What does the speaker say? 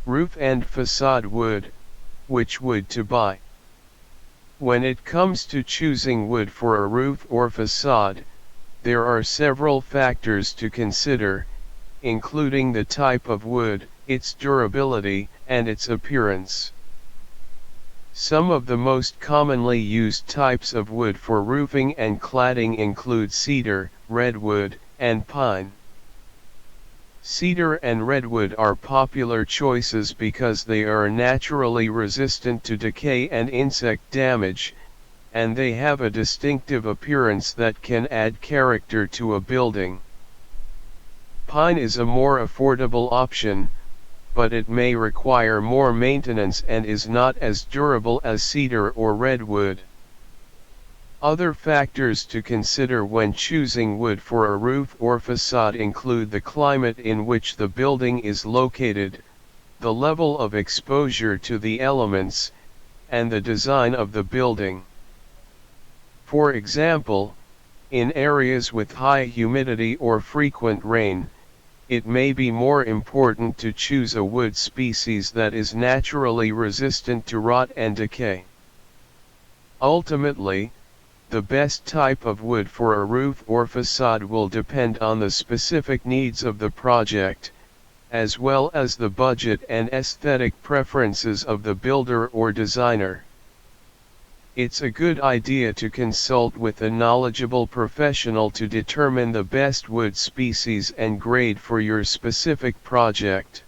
Roof and facade wood, which wood to buy? When it comes to choosing wood for a roof or facade, there are several factors to consider, including the type of wood, its durability, and its appearance. Some of the most commonly used types of wood for roofing and cladding include cedar, redwood, and pine. Cedar and redwood are popular choices because they are naturally resistant to decay and insect damage, and they have a distinctive appearance that can add character to a building. Pine is a more affordable option, but it may require more maintenance and is not as durable as cedar or redwood. Other factors to consider when choosing wood for a roof or facade include the climate in which the building is located, the level of exposure to the elements, and the design of the building. For example, in areas with high humidity or frequent rain, it may be more important to choose a wood species that is naturally resistant to rot and decay. Ultimately, the best type of wood for a roof or facade will depend on the specific needs of the project, as well as the budget and aesthetic preferences of the builder or designer. It's a good idea to consult with a knowledgeable professional to determine the best wood species and grade for your specific project.